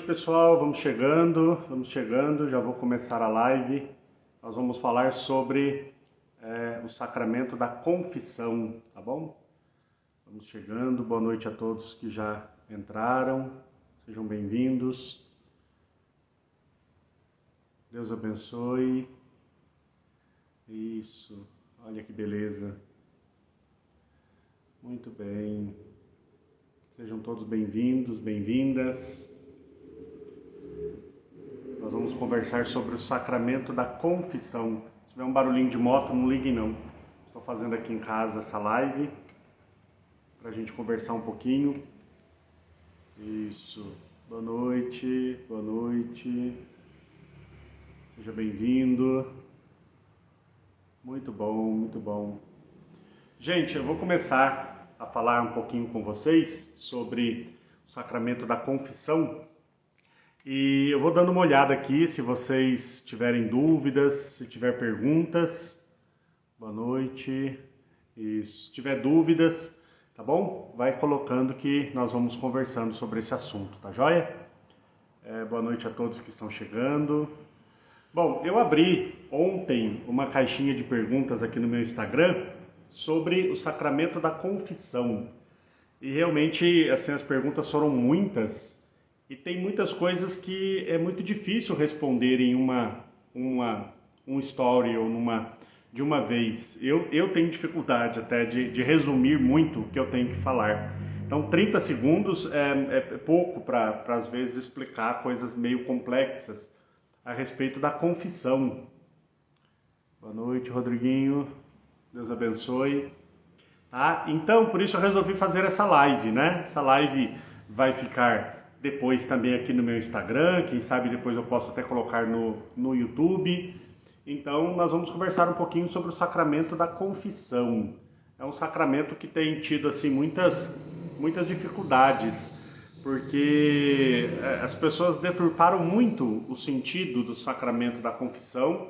pessoal. Vamos chegando. Já vou começar a live. Nós vamos falar sobre o sacramento da confissão, tá bom? Vamos chegando. Boa noite a todos que já entraram. Sejam bem-vindos. Deus abençoe. Isso. Olha que beleza. Muito bem. Sejam todos bem-vindos, bem-vindas. Nós vamos conversar sobre o sacramento da confissão. Se tiver um barulhinho de moto, não liguem não. Estou fazendo aqui em casa essa live para a gente conversar um pouquinho. Isso. Boa noite, boa noite. Seja bem-vindo. Muito bom, muito bom. Gente, eu vou começar a falar um pouquinho com vocês sobre o sacramento da confissão. E eu vou dando uma olhada aqui, se vocês tiverem dúvidas, se tiver perguntas. Boa noite. E se tiver dúvidas, tá bom? Vai colocando que nós vamos conversando sobre esse assunto, tá joia? Boa noite a todos que estão chegando. Bom, eu abri ontem uma caixinha de perguntas aqui no meu Instagram sobre o sacramento da confissão. E realmente, assim, as perguntas foram muitas e tem muitas coisas que é muito difícil responder em um story ou de uma vez. Eu tenho dificuldade até de resumir muito o que eu tenho que falar. Então 30 segundos é pouco para às vezes explicar coisas meio complexas a respeito da confissão. Boa noite, Rodriguinho. Deus abençoe. Tá? Então, por isso eu resolvi fazer essa live, né? Essa live vai ficar depois também aqui no meu Instagram. Quem sabe depois eu posso até colocar no YouTube. Então, nós vamos conversar um pouquinho sobre o sacramento da confissão. É um sacramento que tem tido assim muitas dificuldades, porque as pessoas deturparam muito o sentido do sacramento da confissão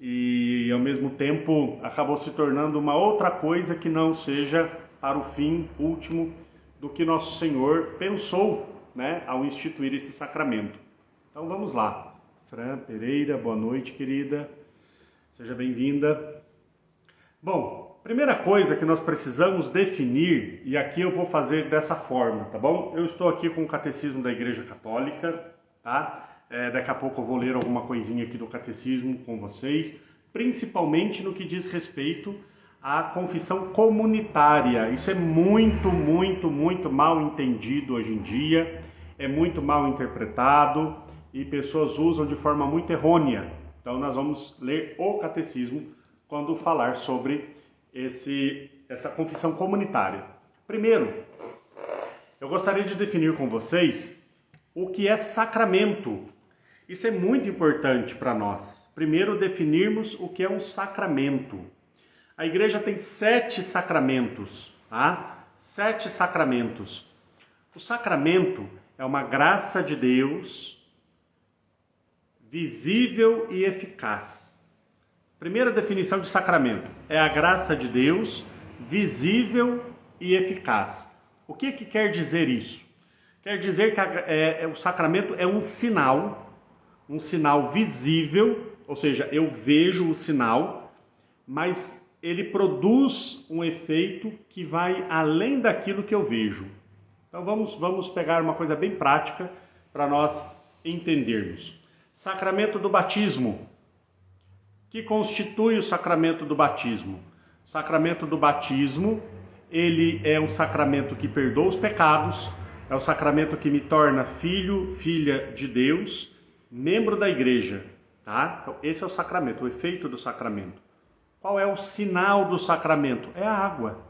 e ao mesmo tempo acabou se tornando uma outra coisa que não seja para o fim último do que Nosso Senhor pensou, né, ao instituir esse sacramento. Então vamos lá. Fran Pereira, boa noite, querida. Seja bem-vinda. Bom, primeira coisa que nós precisamos definir, e aqui eu vou fazer dessa forma, tá bom? Eu estou aqui com o Catecismo da Igreja Católica, tá? Daqui a pouco eu vou ler alguma coisinha aqui do Catecismo com vocês, principalmente no que diz respeito à confissão comunitária. Isso é muito mal entendido hoje em dia, é muito mal interpretado e pessoas usam de forma muito errônea. Então nós vamos ler o Catecismo quando falar sobre essa confissão comunitária. Primeiro, eu gostaria de definir com vocês o que é sacramento. Isso é muito importante para nós. Primeiro, definirmos o que é um sacramento. A igreja tem 7 sacramentos, tá? 7 sacramentos. O sacramento é uma graça de Deus visível e eficaz. Primeira definição de sacramento é a graça de Deus visível e eficaz. O que quer dizer isso? Quer dizer que o sacramento é um sinal visível, ou seja, eu vejo o sinal, mas ele produz um efeito que vai além daquilo que eu vejo. Então vamos pegar uma coisa bem prática para nós entendermos. Sacramento do batismo. Que constitui o sacramento do batismo? O sacramento do batismo, ele é um sacramento que perdoa os pecados, é o sacramento que me torna filho, filha de Deus, membro da igreja, tá? Então, esse é o sacramento, o efeito do sacramento. Qual é o sinal do sacramento? É a água.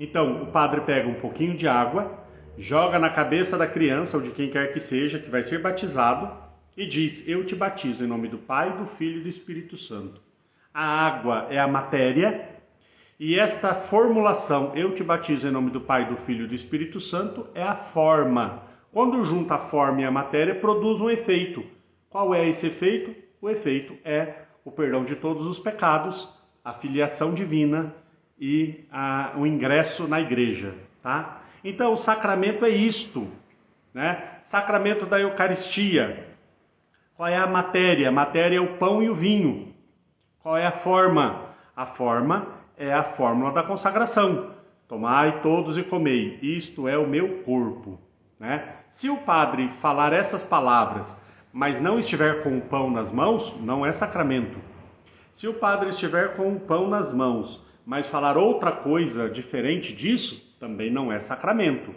Então, o padre pega um pouquinho de água, joga na cabeça da criança ou de quem quer que seja, que vai ser batizado, e diz: eu te batizo em nome do Pai, do Filho e do Espírito Santo. A água é a matéria, e esta formulação, eu te batizo em nome do Pai, do Filho e do Espírito Santo, é a forma. Quando junta a forma e a matéria, produz um efeito. Qual é esse efeito? O efeito é o perdão de todos os pecados, a filiação divina e o ingresso na igreja, tá? Então, o sacramento é isto, né? Sacramento da Eucaristia. Qual é a matéria? A matéria é o pão e o vinho. Qual é a forma? A forma é a fórmula da consagração. Tomai todos e comei, isto é o meu corpo. Né? Se o padre falar essas palavras, mas não estiver com o pão nas mãos, não é sacramento. Se o padre estiver com o pão nas mãos, mas falar outra coisa diferente disso, também não é sacramento.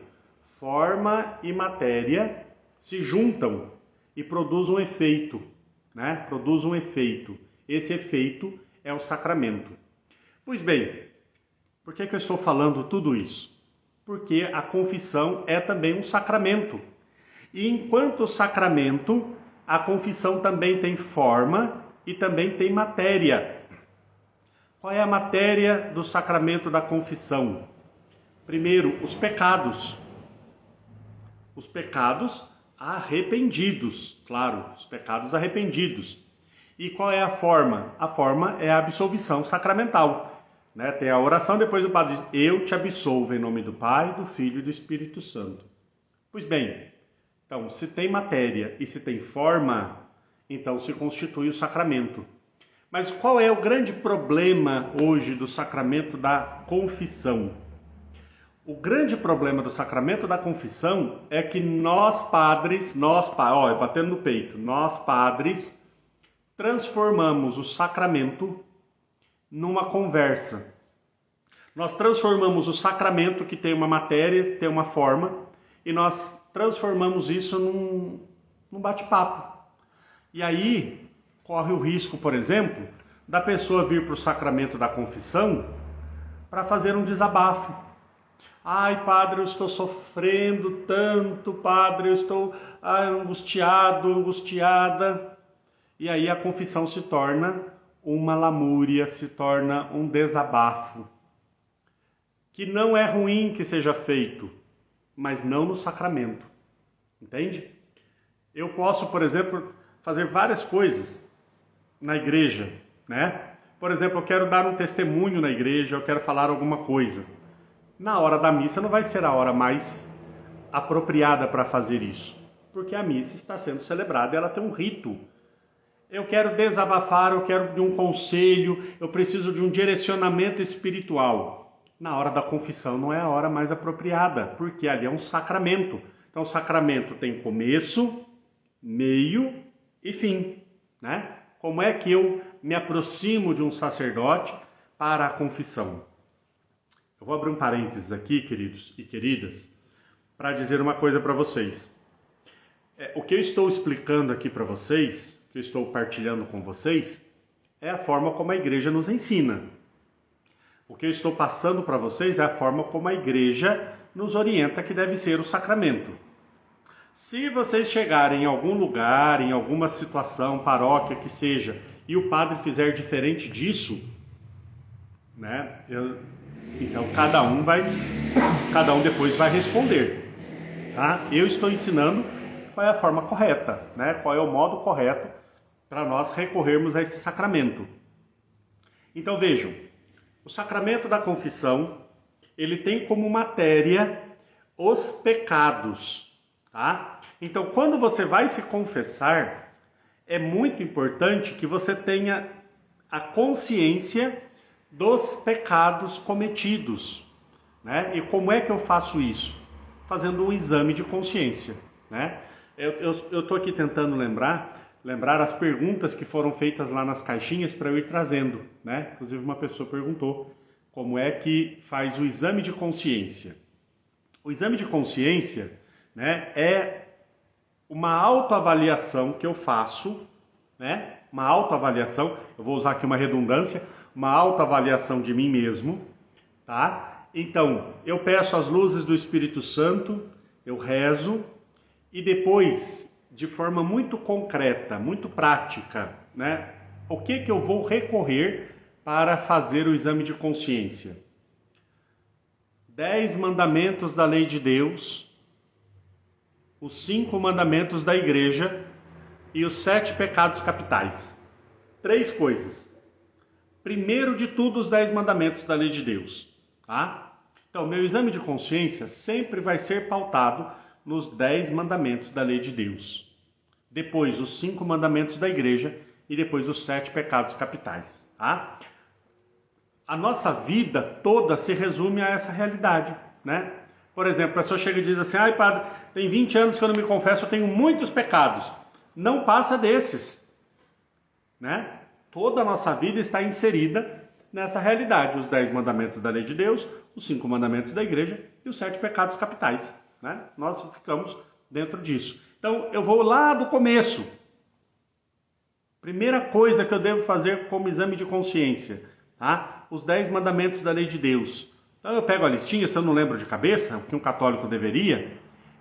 Forma e matéria se juntam e produzem um efeito, né? Produzem um efeito. Esse efeito é o sacramento. Pois bem, por que eu estou falando tudo isso? Porque a confissão é também um sacramento. E enquanto sacramento, a confissão também tem forma e também tem matéria. Qual é a matéria do sacramento da confissão? Primeiro, os pecados. Os pecados arrependidos, claro, os pecados arrependidos. E qual é a forma? A forma é a absolvição sacramental. Né? Tem a oração, depois o padre diz, eu te absolvo em nome do Pai, do Filho e do Espírito Santo. Pois bem, então se tem matéria e se tem forma, então se constitui o sacramento. Mas qual é o grande problema hoje do sacramento da confissão? O grande problema do sacramento da confissão é que nós padres, batendo no peito, nós padres transformamos o sacramento numa conversa. Nós transformamos o sacramento, que tem uma matéria, tem uma forma, e nós transformamos isso num bate-papo. E aí corre o risco, por exemplo, da pessoa vir para o sacramento da confissão para fazer um desabafo. Ai, padre, eu estou sofrendo tanto, padre, eu estou angustiado, angustiada. E aí a confissão se torna uma lamúria, se torna um desabafo. Que não é ruim que seja feito, mas não no sacramento. Entende? Eu posso, por exemplo, fazer várias coisas na igreja, né? Por exemplo, eu quero dar um testemunho na igreja, eu quero falar alguma coisa. Na hora da missa não vai ser a hora mais apropriada para fazer isso, porque a missa está sendo celebrada e ela tem um rito. Eu quero desabafar, eu quero de um conselho, eu preciso de um direcionamento espiritual. Na hora da confissão não é a hora mais apropriada, porque ali é um sacramento. Então o sacramento tem começo, meio e fim, né? Como é que eu me aproximo de um sacerdote para a confissão? Eu vou abrir um parênteses aqui, queridos e queridas, para dizer uma coisa para vocês. O que eu estou explicando aqui para vocês, que eu estou partilhando com vocês, é a forma como a igreja nos ensina. O que eu estou passando para vocês é a forma como a igreja nos orienta que deve ser o sacramento. Se vocês chegarem em algum lugar, em alguma situação, paróquia que seja, e o padre fizer diferente disso, né? Então cada um depois vai responder, tá? Eu estou ensinando qual é a forma correta, né? Qual é o modo correto para nós recorrermos a esse sacramento. Então vejam, o sacramento da confissão, ele tem como matéria os pecados, tá? Então quando você vai se confessar, é muito importante que você tenha a consciência dos pecados cometidos, né? E como é que eu faço isso? Fazendo um exame de consciência, né? Eu estou aqui tentando lembrar as perguntas que foram feitas lá nas caixinhas para eu ir trazendo, né? Inclusive uma pessoa perguntou como é que faz o exame de consciência. O exame de consciência, né, é uma autoavaliação que eu faço, né? Uma autoavaliação, eu vou usar aqui uma redundância, uma autoavaliação de mim mesmo, tá? Então, eu peço as luzes do Espírito Santo, eu rezo e depois, de forma muito concreta, muito prática, né? O que eu vou recorrer para fazer o exame de consciência? 10 mandamentos da lei de Deus, os 5 mandamentos da igreja e os 7 pecados capitais. 3 coisas. Primeiro de tudo, os 10 mandamentos da lei de Deus, tá? Então, meu exame de consciência sempre vai ser pautado nos 10 mandamentos da lei de Deus. Depois os 5 mandamentos da igreja e depois os 7 pecados capitais. Tá? A nossa vida toda se resume a essa realidade, né? Por exemplo, a pessoa chega e diz assim, ai padre, tem 20 anos que eu não me confesso, eu tenho muitos pecados. Não passa desses, né? Toda a nossa vida está inserida nessa realidade, os 10 mandamentos da lei de Deus, os 5 mandamentos da igreja e os 7 pecados capitais, né? Nós ficamos dentro disso. Então, eu vou lá do começo. Primeira coisa que eu devo fazer como exame de consciência, tá? Os 10 mandamentos da lei de Deus. Então, eu pego a listinha, se eu não lembro de cabeça, o que um católico deveria,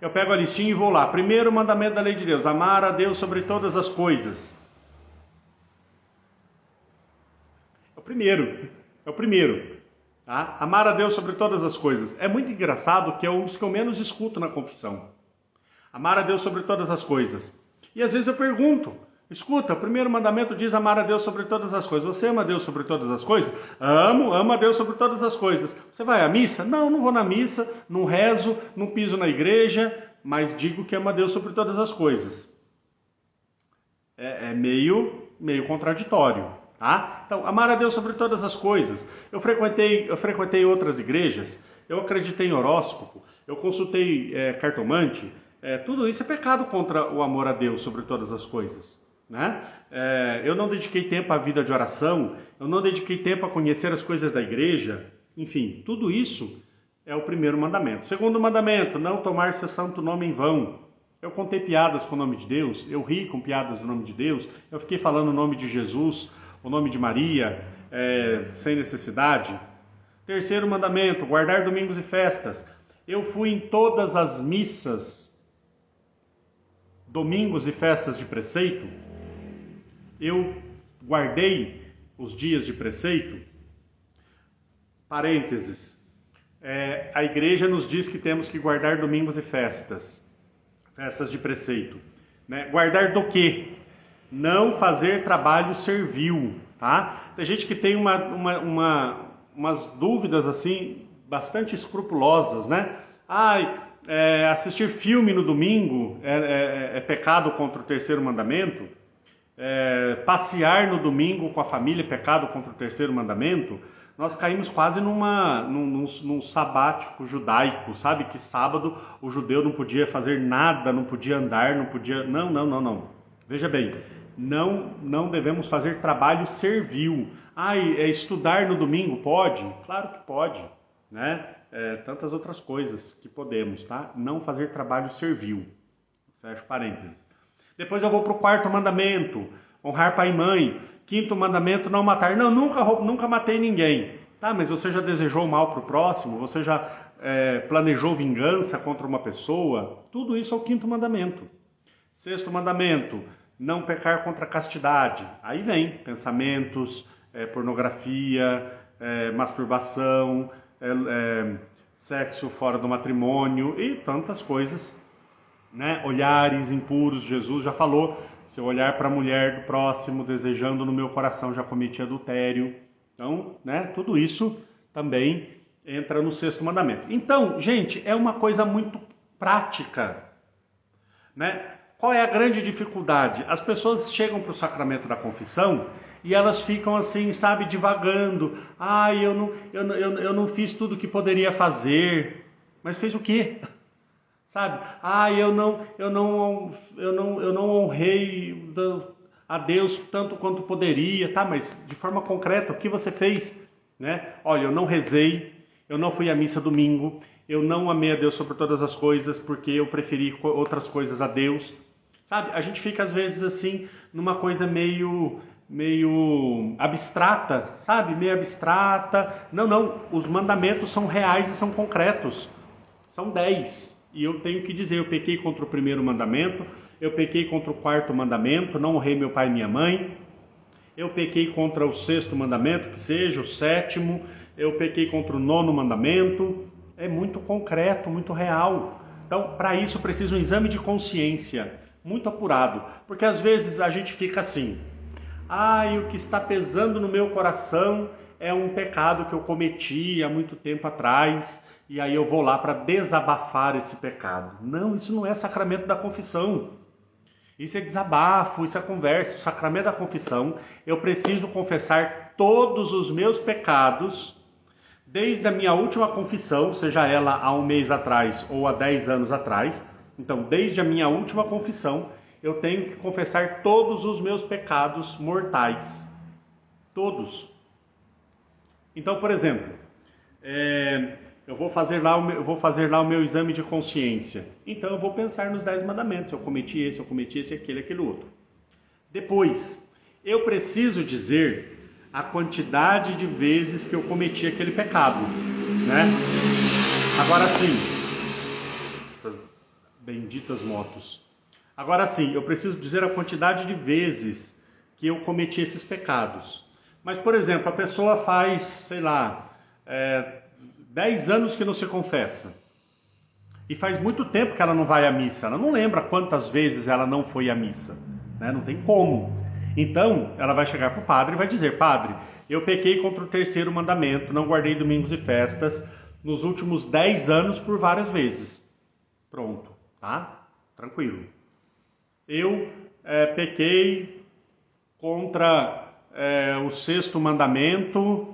eu pego a listinha e vou lá. Primeiro mandamento da lei de Deus, amar a Deus sobre todas as coisas. É o primeiro. Tá? Amar a Deus sobre todas as coisas. É muito engraçado que é um dos que eu menos escuto na confissão. Amar a Deus sobre todas as coisas. E às vezes eu pergunto, escuta, o primeiro mandamento diz amar a Deus sobre todas as coisas. Você ama a Deus sobre todas as coisas? Amo a Deus sobre todas as coisas. Você vai à missa? Não, não vou na missa, não rezo, não piso na igreja, mas digo que amo a Deus sobre todas as coisas. É meio contraditório. Tá? Então, amar a Deus sobre todas as coisas. Eu frequentei outras igrejas, eu acreditei em horóscopo, eu consultei cartomante. Tudo isso é pecado contra o amor a Deus sobre todas as coisas. Né? Eu não dediquei tempo à vida de oração, eu não dediquei tempo a conhecer as coisas da igreja. Enfim, tudo isso é o primeiro mandamento. Segundo mandamento, não tomar seu santo nome em vão. Eu contei piadas com o nome de Deus, eu ri com piadas do nome de Deus, eu fiquei falando o nome de Jesus, o nome de Maria, sem necessidade. Terceiro mandamento, guardar domingos e festas. Eu fui em todas as missas, domingos e festas de preceito. Eu guardei os dias de preceito. Parênteses. A igreja nos diz que temos que guardar domingos e festas de preceito. Né? Guardar do quê? Não fazer trabalho servil, tá? Tem gente que tem umas dúvidas assim, bastante escrupulosas, né? Assistir filme no domingo é pecado contra o terceiro mandamento? Passear no domingo com a família é pecado contra o terceiro mandamento? Nós caímos quase num sabático judaico, sabe? Que sábado o judeu não podia fazer nada, não podia andar, não podia... Não. Veja bem, não devemos fazer trabalho servil. Estudar no domingo pode? Claro que pode, né? Tantas outras coisas que podemos, tá? Não fazer trabalho servil. Fecho parênteses. Depois eu vou para o 4º mandamento, honrar pai e mãe. 5º mandamento, não matar. Não, nunca matei ninguém. Tá, mas você já desejou mal para o próximo? Você já planejou vingança contra uma pessoa? Tudo isso é o 5º mandamento. 6º mandamento, não pecar contra a castidade. Aí vem pensamentos, pornografia, masturbação, sexo fora do matrimônio e tantas coisas, né? Olhares impuros. Jesus já falou, se eu olhar para a mulher do próximo desejando no meu coração, já cometi adultério. Então, né? Tudo isso também entra no 6º mandamento. Então, gente, é uma coisa muito prática, né? Qual é a grande dificuldade? As pessoas chegam para o sacramento da confissão e elas ficam assim, sabe, divagando. Eu não fiz tudo o que poderia fazer. Mas fez o quê? Sabe? Eu não honrei a Deus tanto quanto poderia. Tá, mas de forma concreta, o que você fez? Né? Olha, eu não rezei, eu não fui à missa domingo, eu não amei a Deus sobre todas as coisas porque eu preferi outras coisas a Deus. Sabe, a gente fica às vezes assim, numa coisa meio abstrata, sabe? Meio abstrata. Não, os mandamentos são reais e são concretos. São 10. E eu tenho que dizer, eu pequei contra o 1º mandamento, eu pequei contra o 4º mandamento, não honrei meu pai e minha mãe. Eu pequei contra o 6º mandamento, que seja o 7º, eu pequei contra o 9º mandamento. É muito concreto, muito real. Então, para isso, precisa um exame de consciência muito apurado, porque às vezes a gente fica assim, o que está pesando no meu coração é um pecado que eu cometi há muito tempo atrás, e aí eu vou lá para desabafar esse pecado. Não, isso não é sacramento da confissão. Isso é desabafo, isso é conversa. O sacramento da confissão, eu preciso confessar todos os meus pecados, desde a minha última confissão, seja ela há um mês atrás ou há 10 anos atrás. Então, desde a minha última confissão, eu tenho que confessar todos os meus pecados mortais. Todos. Então, por exemplo, eu vou fazer lá o meu exame de consciência. Então eu vou pensar nos 10 mandamentos. Eu cometi esse, aquele outro. Depois, eu preciso dizer a quantidade de vezes que eu cometi aquele pecado, né? Agora sim, essas benditas motos. Agora sim, eu preciso dizer a quantidade de vezes que eu cometi esses pecados. Mas, por exemplo, a pessoa faz, sei lá, 10 anos que não se confessa. E faz muito tempo que ela não vai à missa. Ela não lembra quantas vezes ela não foi à missa, né? Não tem como. Então, ela vai chegar para o padre e vai dizer: Padre, eu pequei contra o 3º mandamento, não guardei domingos e festas nos últimos 10 anos por várias vezes. Pronto, tá? Tranquilo. Eu pequei contra o 6º mandamento,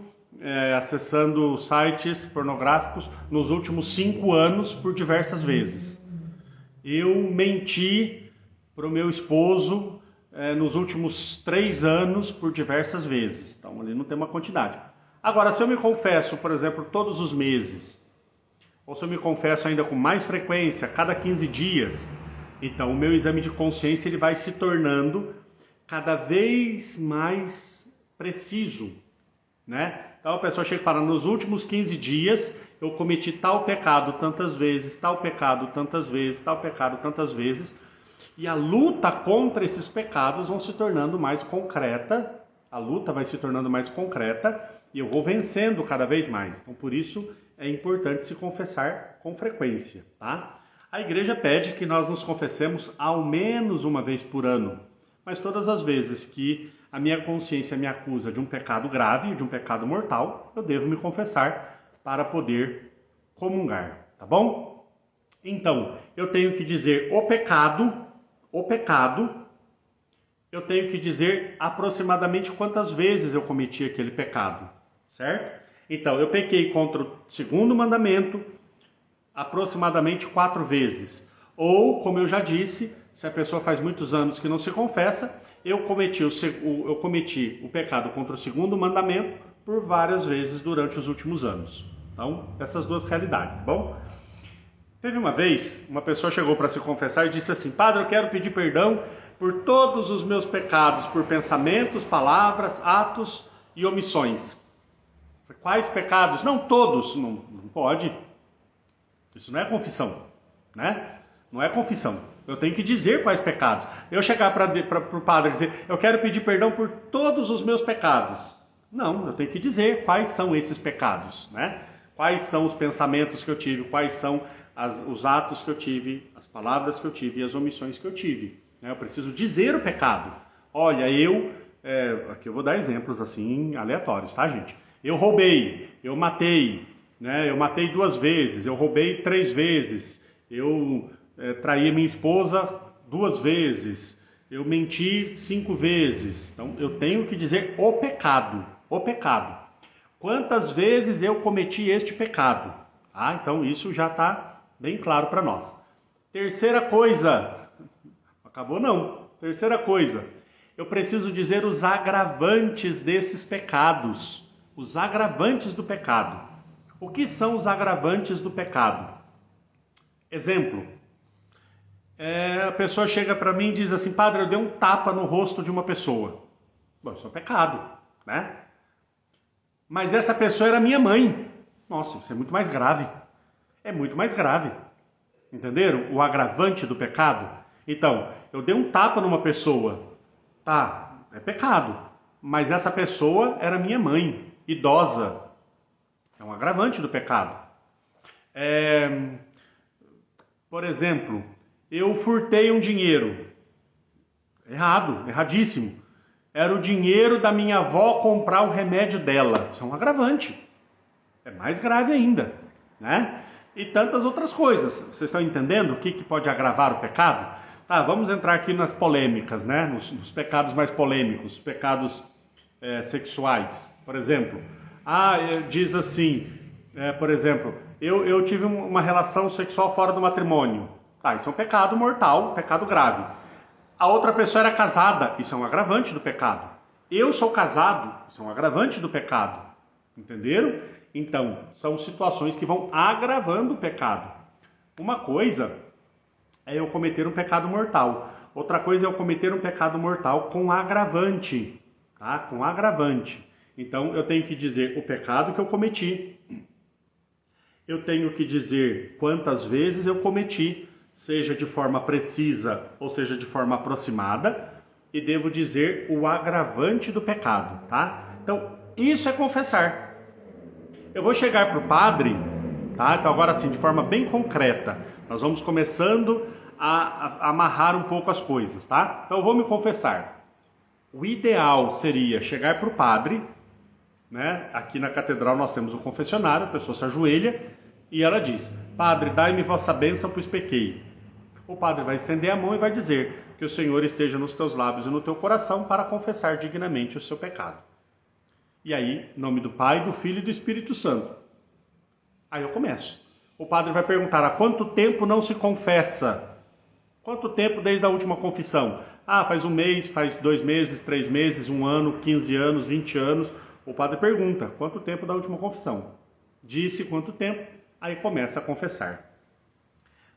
acessando sites pornográficos nos últimos 5 anos por diversas vezes. Eu menti para o meu esposo nos últimos 3 anos por diversas vezes. Então ali não tem uma quantidade. Agora, se eu me confesso, por exemplo, todos os meses, ou se eu me confesso ainda com mais frequência, cada 15 dias, então o meu exame de consciência ele vai se tornando cada vez mais preciso, né? Então a pessoa chega e fala: nos últimos 15 dias eu cometi tal pecado tantas vezes, tal pecado tantas vezes, tal pecado tantas vezes, e a luta contra esses pecados vão se tornando mais concreta, a luta vai se tornando mais concreta e eu vou vencendo cada vez mais. Então por isso é importante se confessar com frequência, tá? A igreja pede que nós nos confessemos ao menos uma vez por ano, mas todas as vezes que a minha consciência me acusa de um pecado grave, de um pecado mortal, eu devo me confessar para poder comungar, tá bom? Então, eu tenho que dizer o pecado, eu tenho que dizer aproximadamente quantas vezes eu cometi aquele pecado, certo? Então, eu pequei contra o 2º mandamento aproximadamente 4 vezes. Ou, como eu já disse, se a pessoa faz muitos anos que não se confessa, eu cometi o pecado contra o 2º mandamento por várias vezes durante os últimos anos. Então, essas duas realidades, tá bom? Teve uma vez, uma pessoa chegou para se confessar e disse assim: Padre, eu quero pedir perdão por todos os meus pecados, por pensamentos, palavras, atos e omissões. Quais pecados? Não todos, não pode. Isso não é confissão, né? Não é confissão. Eu tenho que dizer quais pecados. Eu chegar para o padre e dizer: eu quero pedir perdão por todos os meus pecados. Não, eu tenho que dizer quais são esses pecados, né? Quais são os pensamentos que eu tive, quais são os atos que eu tive, as palavras que eu tive e as omissões que eu tive. Né? Eu preciso dizer o pecado. Olha, aqui eu vou dar exemplos assim aleatórios, tá, gente? Eu roubei, eu matei, né? Eu matei 2 vezes, eu roubei 3 vezes, eu traí minha esposa 2 vezes, eu menti 5 vezes. Então eu tenho que dizer o pecado, o pecado. Quantas vezes eu cometi este pecado? Ah, então isso já está bem claro para nós. Terceira coisa, acabou não. Terceira coisa, eu preciso dizer os agravantes desses pecados. Os agravantes do pecado. O que são os agravantes do pecado? Exemplo, a pessoa chega para mim e diz assim: Padre, eu dei um tapa no rosto de uma pessoa. Bom, isso é um pecado, né? Mas essa pessoa era minha mãe. Nossa, isso é muito mais grave. É muito mais grave. Entenderam? O agravante do pecado. Então, eu dei um tapa numa pessoa. Tá, é pecado. Mas essa pessoa era minha mãe, idosa. É um agravante do pecado. Por exemplo, eu furtei um dinheiro. Errado, erradíssimo. Era o dinheiro da minha avó comprar o remédio dela. Isso é um agravante. É mais grave ainda, né? e tantas outras coisas. Vocês estão entendendo o que pode agravar o pecado? Tá, vamos entrar aqui nas polêmicas, né? Nos pecados mais polêmicos, pecados sexuais. Por exemplo, diz assim, por exemplo, eu tive uma relação sexual fora do matrimônio. Tá, isso é um pecado mortal, um pecado grave. A outra pessoa era casada, isso é um agravante do pecado. Eu sou casado, isso é um agravante do pecado. Entenderam? Então, são situações que vão agravando o pecado. Uma coisa é eu cometer um pecado mortal. Outra coisa é eu cometer um pecado mortal com agravante. Tá? Com agravante. Então, eu tenho que dizer o pecado que eu cometi. Eu tenho que dizer quantas vezes eu cometi, seja de forma precisa ou seja de forma aproximada. E devo dizer o agravante do pecado. Tá? Então, isso é confessar. Eu vou chegar para o padre, tá? Então agora assim, de forma bem concreta, nós vamos começando a amarrar um pouco as coisas, tá? Então eu vou me confessar. O ideal seria chegar para o padre, né? Aqui na catedral nós temos um confessionário, a pessoa se ajoelha e ela diz: Padre, dai-me vossa bênção, pois pequei. O padre vai estender a mão e vai dizer que o Senhor esteja nos teus lábios e no teu coração para confessar dignamente o seu pecado. E aí, em nome do Pai, do Filho e do Espírito Santo. Aí eu começo. O padre vai perguntar: há quanto tempo não se confessa? Quanto tempo desde a última confissão? Faz um mês, faz 2 meses, 3 meses, 1 ano, 15 anos, 20 anos. O padre pergunta: quanto tempo da última confissão? Disse quanto tempo, aí começa a confessar.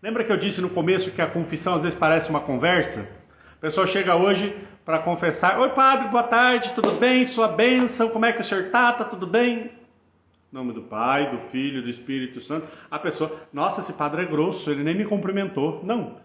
Lembra que eu disse no começo que a confissão às vezes parece uma conversa? A pessoa chega hoje para confessar: oi padre, boa tarde, tudo bem? Sua bênção, como é que o senhor está? Tá tudo bem? Em nome do Pai, do Filho e do Espírito Santo. A pessoa: nossa, esse padre é grosso, ele nem me cumprimentou. Não,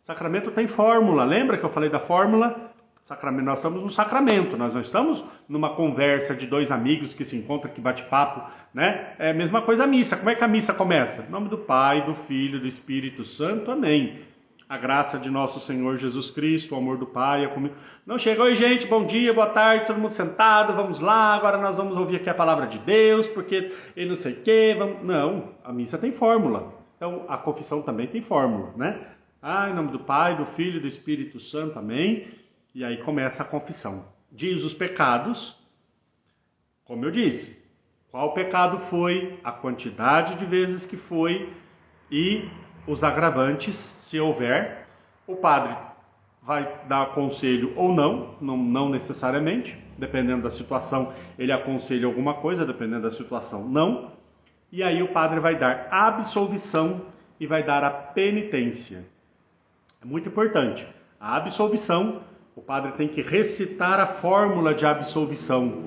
sacramento tem fórmula. Lembra que eu falei da fórmula? Sacramento, nós estamos no sacramento, nós não estamos numa conversa de 2 amigos que se encontram, que bate papo, né? É a mesma coisa a missa. Como é que a missa começa? Em nome do Pai, do Filho e do Espírito Santo. Amém. A graça de nosso Senhor Jesus Cristo, o amor do Pai é comigo. Não chega: oi gente, bom dia, boa tarde, todo mundo sentado, vamos lá, agora nós vamos ouvir aqui a palavra de Deus, porque ele não sei o quê. Não, a missa tem fórmula. Então a confissão também tem fórmula, né? Em nome do Pai, do Filho e do Espírito Santo, amém. E aí começa a confissão. Diz os pecados, como eu disse. Qual pecado foi, a quantidade de vezes que foi e os agravantes, se houver. O padre vai dar conselho ou não necessariamente, dependendo da situação, ele aconselha alguma coisa, dependendo da situação, não. E aí o padre vai dar a absolvição e vai dar a penitência. É muito importante. A absolvição, o padre tem que recitar a fórmula de absolvição,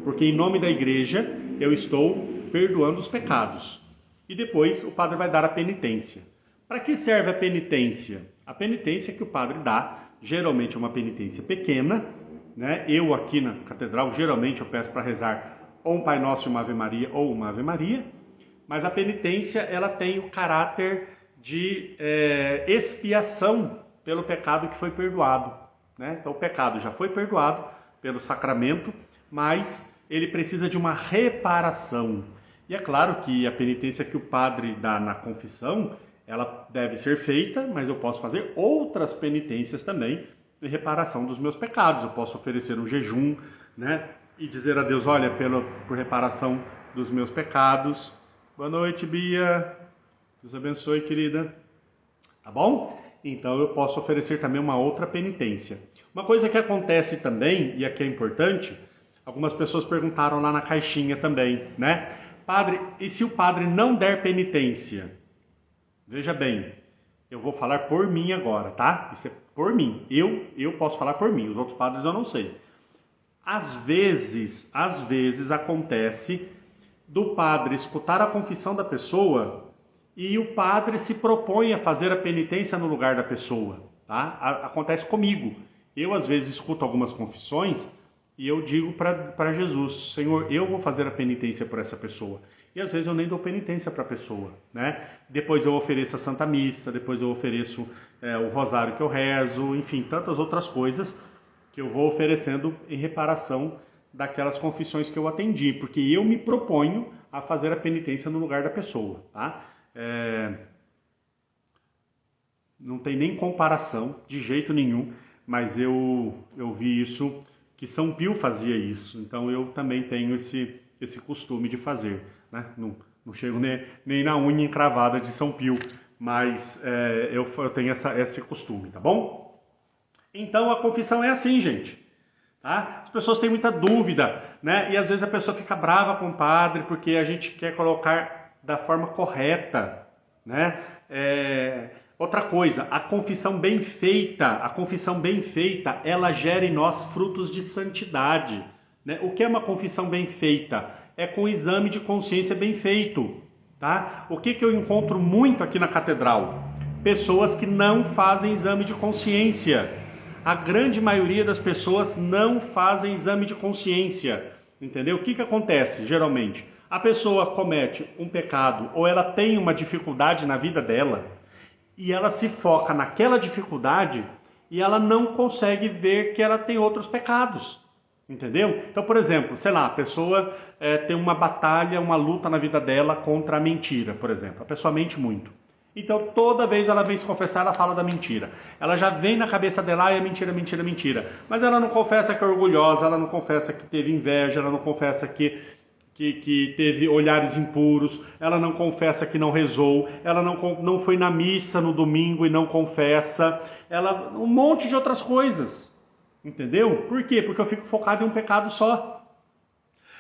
porque em nome da igreja eu estou perdoando os pecados. E depois o padre vai dar a penitência. Para que serve a penitência? A penitência que o padre dá, geralmente é uma penitência pequena, né? Eu aqui na catedral, geralmente eu peço para rezar ou um Pai Nosso e uma Ave Maria, ou uma Ave Maria, mas a penitência ela tem o caráter de expiação pelo pecado que foi perdoado, né? Então o pecado já foi perdoado pelo sacramento, mas ele precisa de uma reparação. E é claro que a penitência que o padre dá na confissão, ela deve ser feita, mas eu posso fazer outras penitências também em reparação dos meus pecados. Eu posso oferecer um jejum, né? E dizer a Deus: olha, por reparação dos meus pecados. Boa noite, Bia. Deus abençoe, querida. Tá bom? Então eu posso oferecer também uma outra penitência. Uma coisa que acontece também, e aqui é importante, algumas pessoas perguntaram lá na caixinha também, né? Padre, e se o padre não der penitência? Veja bem, eu vou falar por mim agora, tá? Isso é por mim. Eu posso falar por mim, os outros padres eu não sei. Às vezes acontece do padre escutar a confissão da pessoa e o padre se propõe a fazer a penitência no lugar da pessoa, tá? Acontece comigo. Eu às vezes escuto algumas confissões e eu digo para Jesus: Senhor, eu vou fazer a penitência por essa pessoa. E às vezes eu nem dou penitência para a pessoa, né? Depois eu ofereço a Santa Missa, depois eu ofereço o rosário que eu rezo, enfim, tantas outras coisas que eu vou oferecendo em reparação daquelas confissões que eu atendi, porque eu me proponho a fazer a penitência no lugar da pessoa, tá? Não tem nem comparação, de jeito nenhum, mas eu vi isso, que São Pio fazia isso, então eu também tenho esse costume de fazer, né? Não chego nem na unha encravada de São Pio, mas eu tenho esse costume, tá bom? Então a confissão é assim, gente. Tá? As pessoas têm muita dúvida, né? E às vezes a pessoa fica brava com o padre porque a gente quer colocar da forma correta, né? Outra coisa, a confissão bem feita, ela gera em nós frutos de santidade, né? O que é uma confissão bem feita? É com o exame de consciência bem feito, tá? O que eu encontro muito aqui na catedral? Pessoas que não fazem exame de consciência. A grande maioria das pessoas não fazem exame de consciência, entendeu? O que acontece, geralmente? A pessoa comete um pecado ou ela tem uma dificuldade na vida dela e ela se foca naquela dificuldade e ela não consegue ver que ela tem outros pecados, entendeu? Então, por exemplo, sei lá, a pessoa tem uma batalha, uma luta na vida dela contra a mentira, por exemplo. A pessoa mente muito. Então, toda vez ela vem se confessar, ela fala da mentira. Ela já vem na cabeça dela, é mentira, mentira, mentira. Mas ela não confessa que é orgulhosa, ela não confessa que teve inveja, ela não confessa que teve olhares impuros, ela não confessa que não rezou, ela não foi na missa no domingo e não confessa, um monte de outras coisas. Entendeu? Por quê? Porque eu fico focado em um pecado só.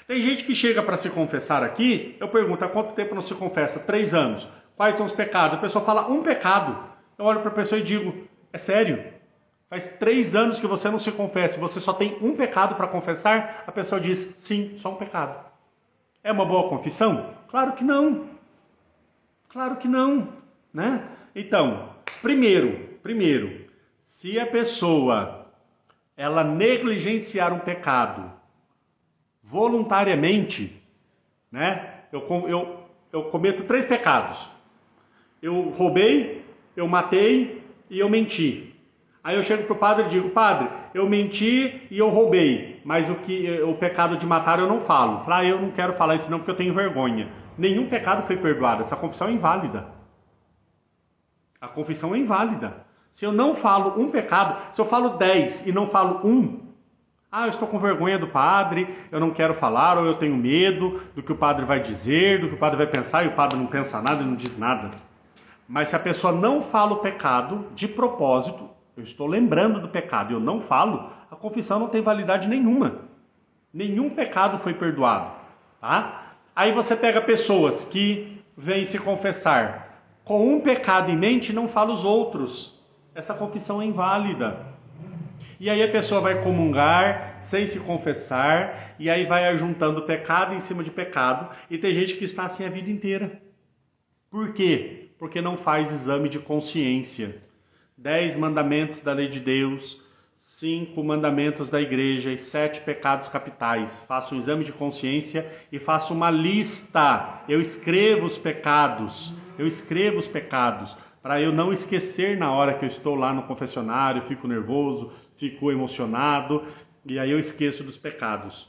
Tem gente que chega para se confessar aqui, eu pergunto, há quanto tempo não se confessa? 3 anos. Quais são os pecados? A pessoa fala um pecado. Eu olho para a pessoa e digo, é sério? Faz 3 anos que você não se confessa, você só tem um pecado para confessar? A pessoa diz, sim, só um pecado. É uma boa confissão? Claro que não. Claro que não, né? Então, primeiro, se a pessoa ela negligenciar um pecado voluntariamente, né? Eu cometo 3 pecados. Eu roubei, eu matei e eu menti. Aí eu chego pro padre e digo, padre, eu menti e eu roubei, mas o pecado de matar eu não falo. Fala, eu não quero falar isso não porque eu tenho vergonha. Nenhum pecado foi perdoado, essa confissão é inválida. A confissão é inválida. Se eu não falo um pecado, se eu falo 10 e não falo um, eu estou com vergonha do padre, eu não quero falar, ou eu tenho medo do que o padre vai dizer, do que o padre vai pensar, e o padre não pensa nada e não diz nada. Mas se a pessoa não fala o pecado de propósito, eu estou lembrando do pecado e eu não falo, a confissão não tem validade nenhuma. Nenhum pecado foi perdoado. Tá? Aí você pega pessoas que vêm se confessar com um pecado em mente e não fala os outros. Essa confissão é inválida. E aí a pessoa vai comungar sem se confessar, e aí vai ajuntando pecado em cima de pecado, e tem gente que está assim a vida inteira. Por quê? Porque não faz exame de consciência. 10 mandamentos da lei de Deus, 5 mandamentos da igreja e 7 pecados capitais. Faço um exame de consciência e faço uma lista. Eu escrevo os pecados, para eu não esquecer na hora que eu estou lá no confessionário, fico nervoso, fico emocionado, e aí eu esqueço dos pecados.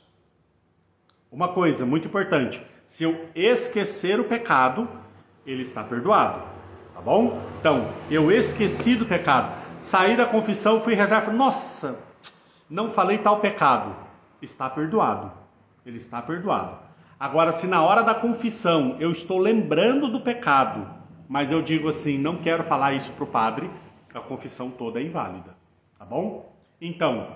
Uma coisa muito importante, se eu esquecer o pecado, ele está perdoado, tá bom? Então, eu esqueci do pecado, saí da confissão, fui rezar, falei, nossa, não falei tal pecado, está perdoado, ele está perdoado. Agora, se na hora da confissão eu estou lembrando do pecado, mas eu digo assim, não quero falar isso para o padre, a confissão toda é inválida, tá bom? Então,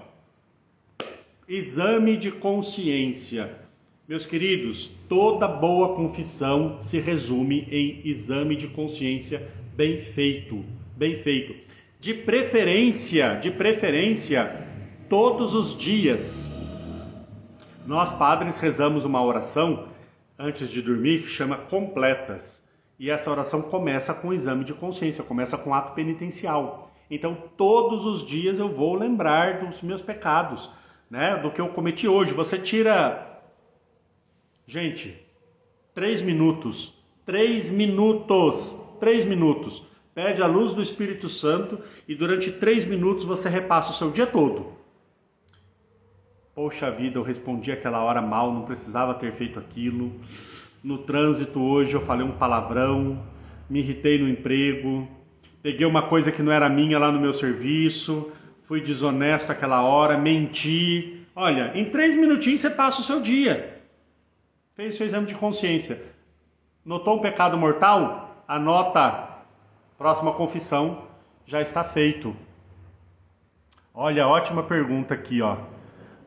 exame de consciência. Meus queridos, toda boa confissão se resume em exame de consciência bem feito, bem feito. De preferência, todos os dias. Nós padres rezamos uma oração antes de dormir que chama completas. E essa oração começa com o exame de consciência, começa com ato penitencial. Então, todos os dias eu vou lembrar dos meus pecados, né? Do que eu cometi hoje. Você tira... Gente, 3 minutos. Pede a luz do Espírito Santo e durante 3 minutos você repassa o seu dia todo. Poxa vida, eu respondi aquela hora mal, não precisava ter feito aquilo. No trânsito hoje eu falei um palavrão. me irritei no emprego, peguei uma coisa que não era minha lá no meu serviço, fui desonesto aquela hora, menti. Olha, em 3 minutinhos você passa o seu dia. Fez o seu exame de consciência. Notou um pecado mortal? Anota. Próxima confissão já está feito. Olha, ótima pergunta aqui, ó.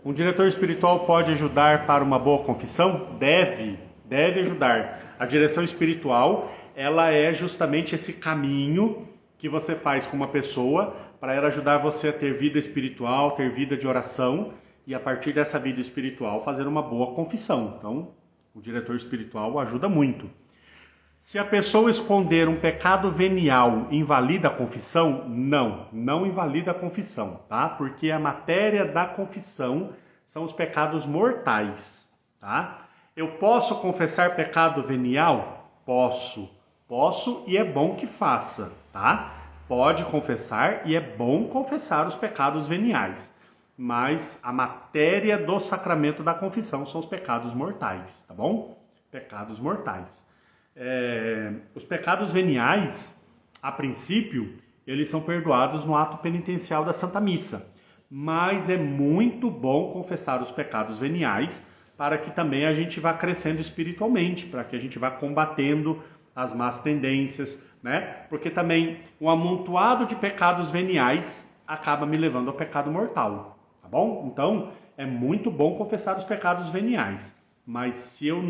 Um diretor espiritual pode ajudar para uma boa confissão? Deve ajudar. A direção espiritual, ela é justamente esse caminho que você faz com uma pessoa para ela ajudar você a ter vida espiritual, ter vida de oração e a partir dessa vida espiritual fazer uma boa confissão. Então, o diretor espiritual ajuda muito. Se a pessoa esconder um pecado venial, invalida a confissão? Não invalida a confissão, tá? Porque a matéria da confissão são os pecados mortais, tá? Eu posso confessar pecado venial? Posso e é bom que faça, tá? Pode confessar e é bom confessar os pecados veniais. Mas a matéria do sacramento da confissão são os pecados mortais, tá bom? Pecados mortais. Os pecados veniais, a princípio, eles são perdoados no ato penitencial da Santa Missa. Mas é muito bom confessar os pecados veniais para que também a gente vá crescendo espiritualmente, para que a gente vá combatendo as más tendências, né? Porque também um amontoado de pecados veniais acaba me levando ao pecado mortal, tá bom? Então, é muito bom confessar os pecados veniais, mas se eu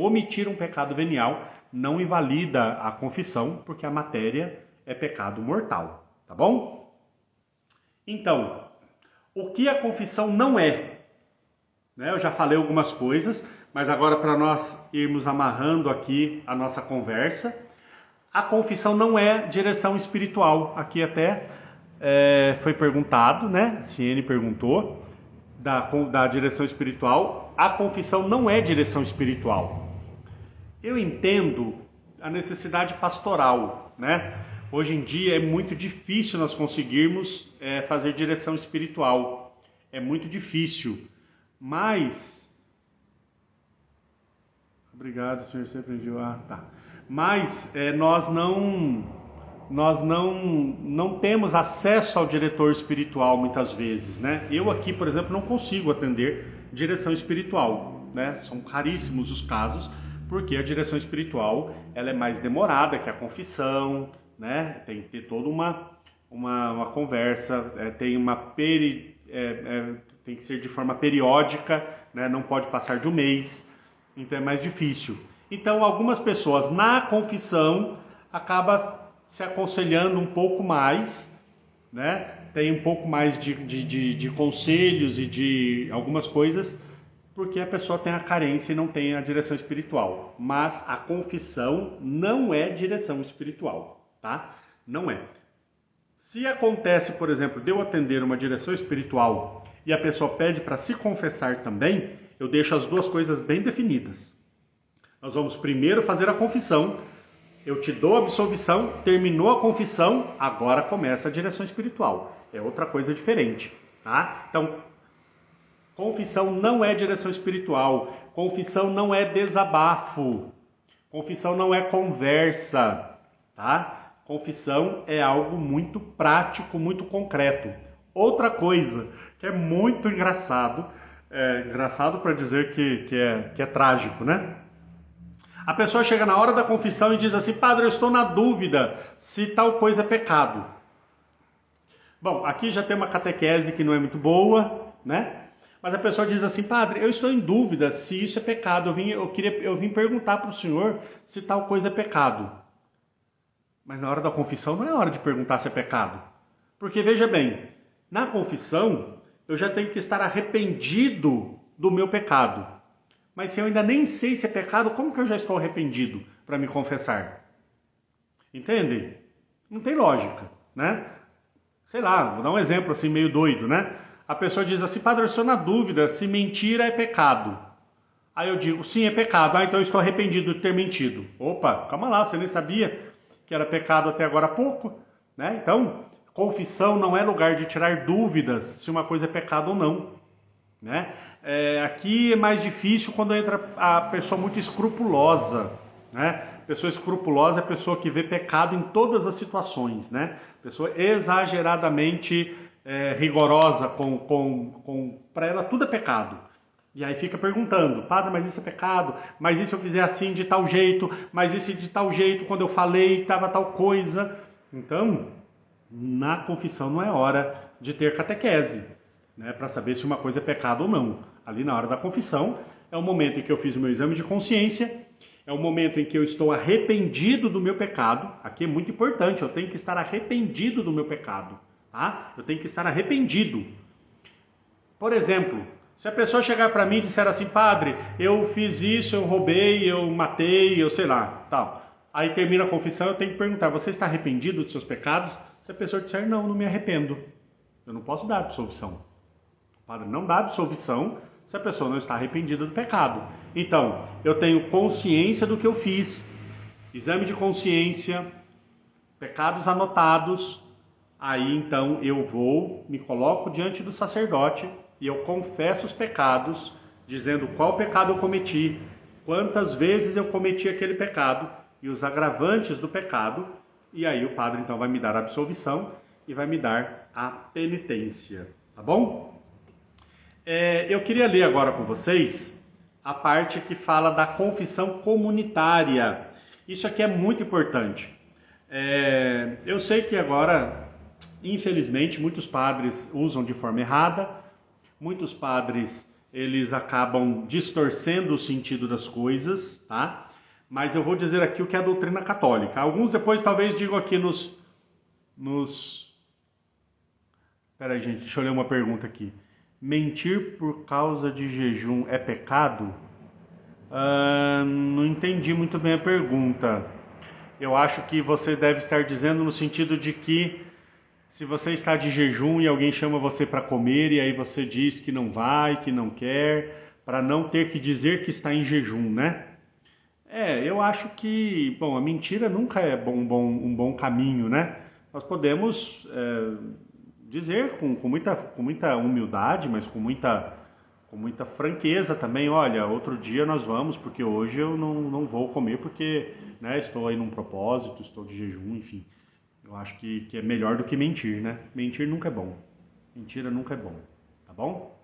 omitir um pecado venial, não invalida a confissão, porque a matéria é pecado mortal, tá bom? Então, o que a confissão não é? Eu já falei algumas coisas, mas agora para nós irmos amarrando aqui a nossa conversa, a confissão não é direção espiritual. Aqui até foi perguntado, né? Ciene perguntou da direção espiritual. A confissão não é direção espiritual. Eu entendo a necessidade pastoral, né? Hoje em dia é muito difícil nós conseguirmos fazer direção espiritual. É muito difícil. Mas... Obrigado, senhor, você aprendeu. Tá. Mas nós não temos acesso ao diretor espiritual muitas vezes, né? Eu aqui, por exemplo, não consigo atender direção espiritual, né? São raríssimos os casos, porque a direção espiritual ela é mais demorada que a confissão, né? Tem que ter toda uma conversa, tem que ser de forma periódica, né? Não pode passar de um mês, então é mais difícil. Então algumas pessoas na confissão acabam se aconselhando um pouco mais, né? Tem um pouco mais de conselhos e de algumas coisas, porque a pessoa tem a carência e não tem a direção espiritual. Mas a confissão não é direção espiritual, tá? Não é. Se acontece, por exemplo, de eu atender uma direção espiritual e a pessoa pede para se confessar também, eu deixo as duas coisas bem definidas. Nós vamos primeiro fazer a confissão, eu te dou a absolvição, terminou a confissão, agora começa a direção espiritual. É outra coisa diferente, tá? Então, confissão não é direção espiritual, confissão não é desabafo, confissão não é conversa, tá? Confissão é algo muito prático, muito concreto. Outra coisa que é muito engraçado para dizer que é trágico, né? A pessoa chega na hora da confissão e diz assim: padre, eu estou na dúvida se tal coisa é pecado. Bom, aqui já tem uma catequese que não é muito boa, né? Mas a pessoa diz assim: padre, eu estou em dúvida se isso é pecado. Eu vim perguntar para o senhor se tal coisa é pecado. Mas na hora da confissão não é hora de perguntar se é pecado. Porque veja bem, na confissão eu já tenho que estar arrependido do meu pecado. Mas se eu ainda nem sei se é pecado, como que eu já estou arrependido para me confessar? Entende? Não tem lógica, né? Sei lá, vou dar um exemplo assim meio doido, né? A pessoa diz assim: padre, eu estou na dúvida se mentira é pecado. Aí eu digo: sim, é pecado. Então eu estou arrependido de ter mentido. Opa, calma lá, você nem sabia que era pecado até agora há pouco, né? Então, confissão não é lugar de tirar dúvidas se uma coisa é pecado ou não, né? Aqui é mais difícil quando entra a pessoa muito escrupulosa, né? Pessoa escrupulosa é a pessoa que vê pecado em todas as situações, né? Pessoa exageradamente rigorosa, para ela tudo é pecado. E aí fica perguntando, padre, mas isso é pecado? Mas e se eu fizer assim de tal jeito? Mas isso de tal jeito, quando eu falei, estava tal coisa? Então, na confissão não é hora de ter catequese, né, para saber se uma coisa é pecado ou não. Ali na hora da confissão é o momento em que eu fiz o meu exame de consciência, é o momento em que eu estou arrependido do meu pecado. Aqui é muito importante, eu tenho que estar arrependido do meu pecado, tá? Eu tenho que estar arrependido. Por exemplo, se a pessoa chegar para mim e disser assim, padre, eu fiz isso, eu roubei, eu matei, eu sei lá, tal. Aí termina a confissão, eu tenho que perguntar, você está arrependido dos seus pecados? Se a pessoa disser, não, não me arrependo. Eu não posso dar absolvição. O padre não dá absolvição se a pessoa não está arrependida do pecado. Então, eu tenho consciência do que eu fiz, exame de consciência, pecados anotados, aí então eu vou, me coloco diante do sacerdote e eu confesso os pecados, dizendo qual pecado eu cometi, quantas vezes eu cometi aquele pecado e os agravantes do pecado, e aí o padre então vai me dar a absolvição e vai me dar a penitência, tá bom? Eu queria ler agora com vocês a parte que fala da confissão comunitária. Isso aqui é muito importante. Eu sei que agora, infelizmente, muitos padres usam de forma errada, muitos padres eles acabam distorcendo o sentido das coisas, tá? Mas eu vou dizer aqui o que é a doutrina católica. Alguns depois talvez digam aqui Peraí, gente, deixa eu ler uma pergunta aqui. Mentir por causa de jejum é pecado? Não entendi muito bem a pergunta. Eu acho que você deve estar dizendo no sentido de que se você está de jejum e alguém chama você para comer e aí você diz que não vai, que não quer, para não ter que dizer que está em jejum, né? Eu acho que, bom, a mentira nunca é um bom caminho, né? Nós podemos dizer com muita humildade, mas com muita franqueza também, olha, outro dia nós vamos, porque hoje eu não vou comer porque, né, estou aí num propósito, estou de jejum, enfim. Eu acho que é melhor do que mentir, né? Mentir nunca é bom. Mentira nunca é bom, tá bom?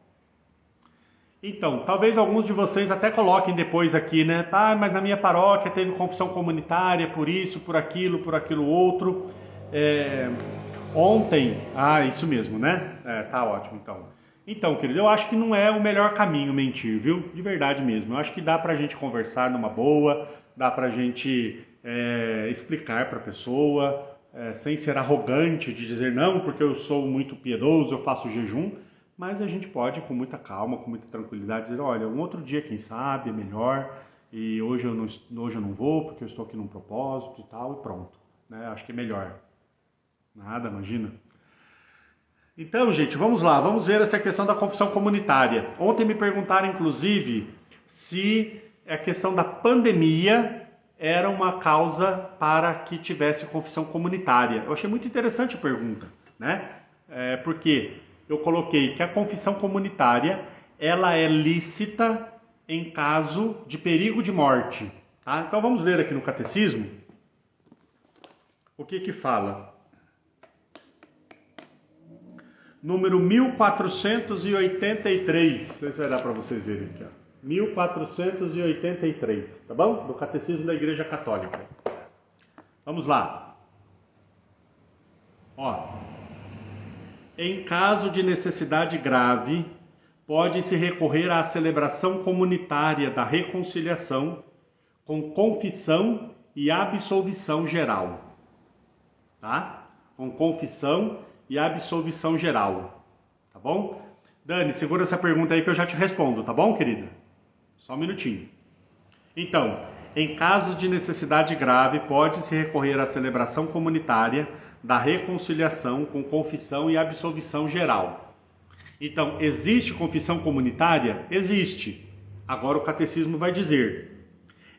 Então, talvez alguns de vocês até coloquem depois aqui, né? Mas na minha paróquia teve confissão comunitária por isso, por aquilo outro. Ontem... isso mesmo, né? Tá ótimo, então. Então, querido, eu acho que não é o melhor caminho mentir, viu? De verdade mesmo. Eu acho que dá pra gente conversar numa boa, dá pra gente explicar pra pessoa... sem ser arrogante de dizer não, porque eu sou muito piedoso, eu faço jejum, mas a gente pode com muita calma, com muita tranquilidade dizer, olha, um outro dia quem sabe é melhor, e hoje eu não vou porque eu estou aqui num propósito e tal, e pronto, né? Acho que é melhor. Nada, imagina. Então, gente, vamos lá, vamos ver essa questão da confissão comunitária. Ontem me perguntaram, inclusive, se a questão da pandemia era uma causa para que tivesse confissão comunitária. Eu achei muito interessante a pergunta, né? Porque eu coloquei que a confissão comunitária ela é lícita em caso de perigo de morte. Tá? Então vamos ler aqui no Catecismo o que fala. Número 1483. Não sei se vai dar para vocês verem aqui, ó. 1483, tá bom? Do Catecismo da Igreja Católica. Vamos lá. Em caso de necessidade grave, pode-se recorrer à celebração comunitária da reconciliação com confissão e absolvição geral. Tá? Com confissão e absolvição geral. Tá bom? Dani, segura essa pergunta aí que eu já te respondo, tá bom, querida? Só um minutinho. Então, em casos de necessidade grave, pode-se recorrer à celebração comunitária da reconciliação com confissão e absolvição geral. Então, existe confissão comunitária? Existe. Agora o catecismo vai dizer: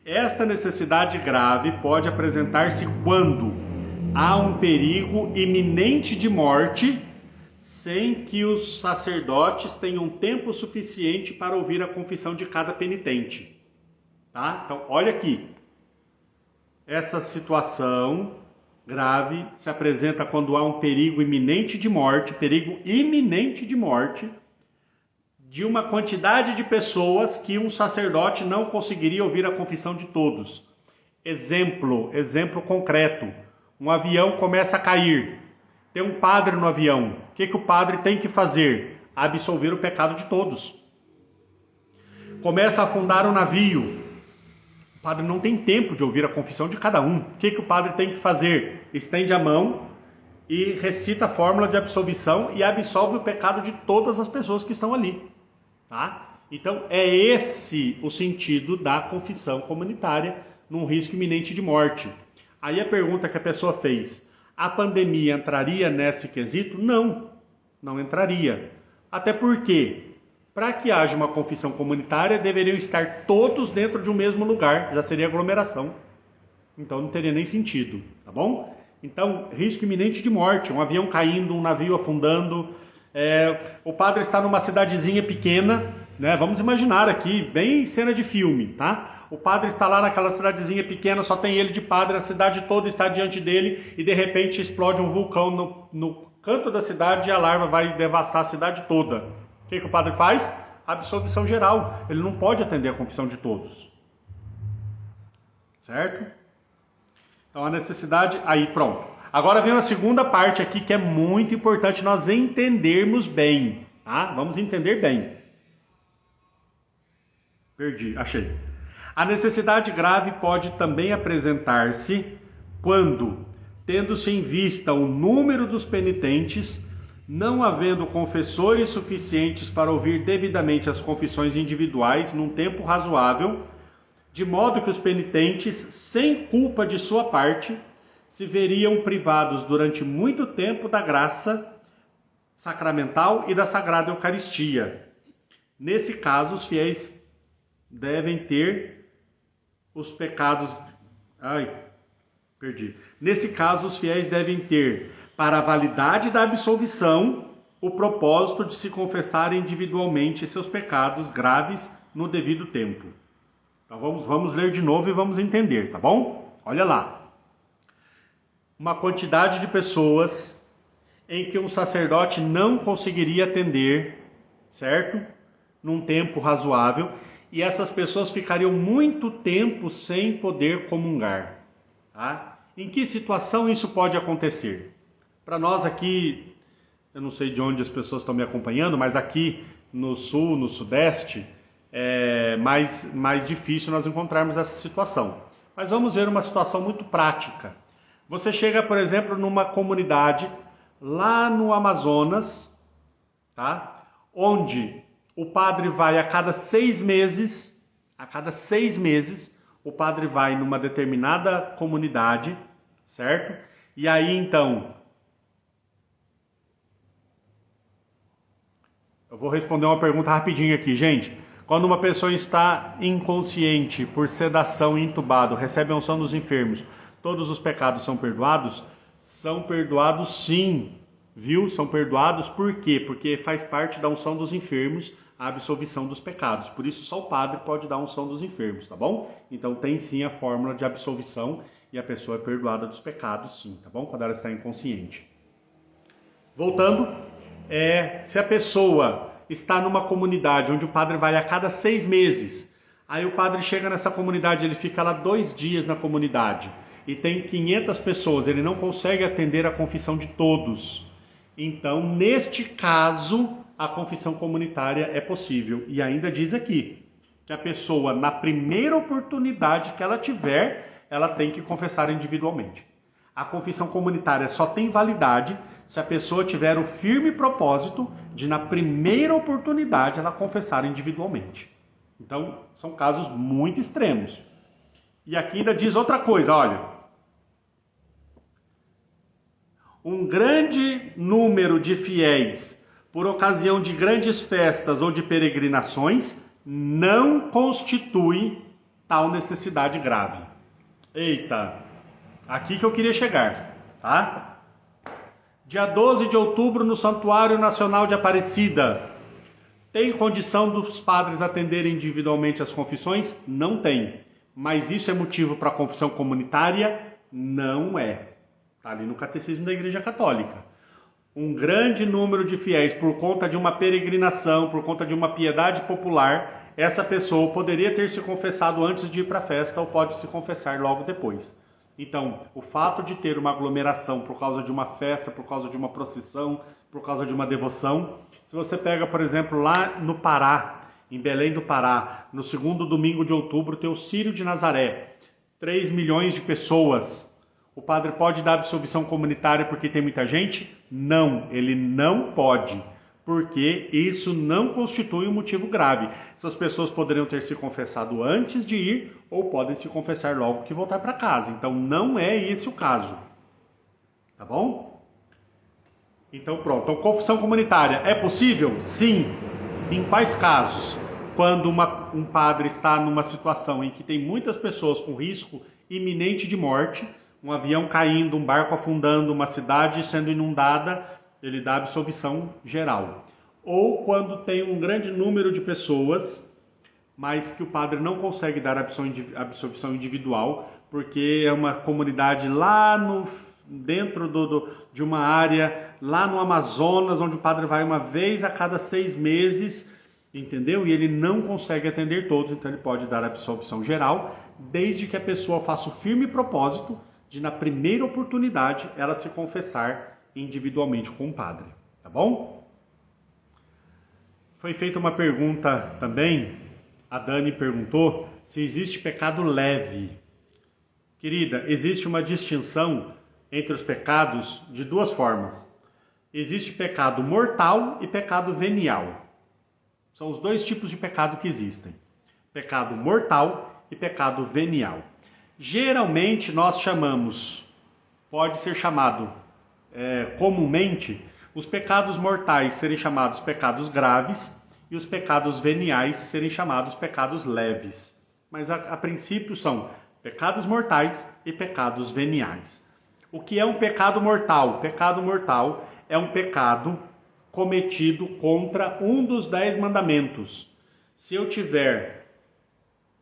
esta necessidade grave pode apresentar-se quando há um perigo iminente de morte, sem que os sacerdotes tenham tempo suficiente para ouvir a confissão de cada penitente. Tá? Então, olha aqui. essa situação grave se apresenta quando há um perigo iminente de morte, de uma quantidade de pessoas que um sacerdote não conseguiria ouvir a confissão de todos. Exemplo concreto. Um avião começa a cair. Tem um padre no avião. O que o padre tem que fazer? Absolver o pecado de todos. Começa a afundar o navio. O padre não tem tempo de ouvir a confissão de cada um. O que o padre tem que fazer? Estende a mão e recita a fórmula de absolvição e absolve o pecado de todas as pessoas que estão ali. Tá? Então é esse o sentido da confissão comunitária num risco iminente de morte. Aí a pergunta que a pessoa fez: a pandemia entraria nesse quesito? Não, não entraria. Até porque, para que haja uma confissão comunitária, deveriam estar todos dentro de um mesmo lugar, já seria aglomeração. Então não teria nem sentido, tá bom? Então, risco iminente de morte, um avião caindo, um navio afundando, o padre está numa cidadezinha pequena, né? Vamos imaginar aqui, bem cena de filme, tá? O padre está lá naquela cidadezinha pequena, só tem ele de padre, a cidade toda está diante dele e de repente explode um vulcão no canto da cidade e a larva vai devastar a cidade toda. O que o padre faz? Absolvição geral. Ele não pode atender a confissão de todos. Certo? Então a necessidade... Aí, pronto. Agora vem a segunda parte aqui que é muito importante nós entendermos bem. Tá? Vamos entender bem. Perdi, achei. A necessidade grave pode também apresentar-se quando, tendo-se em vista o número dos penitentes, não havendo confessores suficientes para ouvir devidamente as confissões individuais num tempo razoável, de modo que os penitentes, sem culpa de sua parte, se veriam privados durante muito tempo da graça sacramental e da Sagrada Eucaristia. Nesse caso, os fiéis devem ter os pecados... Nesse caso, os fiéis devem ter, para a validade da absolvição, o propósito de se confessarem individualmente seus pecados graves no devido tempo. Então vamos ler de novo e vamos entender, tá bom? Olha lá. Uma quantidade de pessoas em que um sacerdote não conseguiria atender, certo? Num tempo razoável, e essas pessoas ficariam muito tempo sem poder comungar. Tá? Em que situação isso pode acontecer? Para nós aqui, eu não sei de onde as pessoas estão me acompanhando, mas aqui no sul, no sudeste, é mais difícil nós encontrarmos essa situação. Mas vamos ver uma situação muito prática. Você chega, por exemplo, numa comunidade lá no Amazonas, tá? Onde o padre vai a cada 6 meses, o padre vai numa determinada comunidade, certo? E aí então, eu vou responder uma pergunta rapidinho aqui, gente. Quando uma pessoa está inconsciente por sedação e entubado, recebe a unção dos enfermos, todos os pecados são perdoados? São perdoados sim, viu? São perdoados por quê? Porque faz parte da unção dos enfermos a absolvição dos pecados. Por isso só o padre pode dar a unção dos enfermos, tá bom? Então tem sim a fórmula de absolvição e a pessoa é perdoada dos pecados sim, tá bom? Quando ela está inconsciente. Voltando, se a pessoa está numa comunidade onde o padre vai a cada 6 meses, aí o padre chega nessa comunidade, ele fica lá 2 dias na comunidade e tem 500 pessoas, ele não consegue atender a confissão de todos. Então, neste caso, a confissão comunitária é possível. E ainda diz aqui que a pessoa, na primeira oportunidade que ela tiver, ela tem que confessar individualmente. A confissão comunitária só tem validade se a pessoa tiver o firme propósito de, na primeira oportunidade, ela confessar individualmente. Então, são casos muito extremos. E aqui ainda diz outra coisa, olha. Um grande número de fiéis, por ocasião de grandes festas ou de peregrinações, não constitui tal necessidade grave. Eita, aqui que eu queria chegar, tá? Dia 12 de outubro, no Santuário Nacional de Aparecida. Tem condição dos padres atenderem individualmente as confissões? Não tem. Mas isso é motivo para a confissão comunitária? Não é. Está ali no Catecismo da Igreja Católica. Um grande número de fiéis, por conta de uma peregrinação, por conta de uma piedade popular, essa pessoa poderia ter se confessado antes de ir para a festa ou pode se confessar logo depois. Então, o fato de ter uma aglomeração por causa de uma festa, por causa de uma procissão, por causa de uma devoção, se você pega, por exemplo, lá no Pará, em Belém do Pará, no segundo domingo de outubro, tem o Círio de Nazaré, 3 milhões de pessoas. O padre pode dar absolvição comunitária porque tem muita gente? Não, ele não pode, porque isso não constitui um motivo grave. Essas pessoas poderiam ter se confessado antes de ir ou podem se confessar logo que voltar para casa. Então não é esse o caso. Tá bom? Então pronto. Então, confissão comunitária é possível? Sim. Em quais casos? Quando um padre está numa situação em que tem muitas pessoas com risco iminente de morte, um avião caindo, um barco afundando, uma cidade sendo inundada, ele dá absolvição geral. Ou quando tem um grande número de pessoas, mas que o padre não consegue dar absolvição individual, porque é uma comunidade lá dentro de uma área, lá no Amazonas, onde o padre vai uma vez a cada 6 meses, entendeu? E ele não consegue atender todos, então ele pode dar absolvição geral, desde que a pessoa faça o firme propósito de, na primeira oportunidade, ela se confessar individualmente com o padre, tá bom? Foi feita uma pergunta também, a Dani perguntou se existe pecado leve. Querida, existe uma distinção entre os pecados de 2 formas. Existe pecado mortal e pecado venial. São os 2 tipos de pecado que existem. Pecado mortal e pecado venial. Geralmente nós chamamos, pode ser chamado comumente, os pecados mortais serem chamados pecados graves e os pecados veniais serem chamados pecados leves. Mas a princípio são pecados mortais e pecados veniais. O que é um pecado mortal? Pecado mortal é um pecado cometido contra um dos 10 mandamentos. Se eu tiver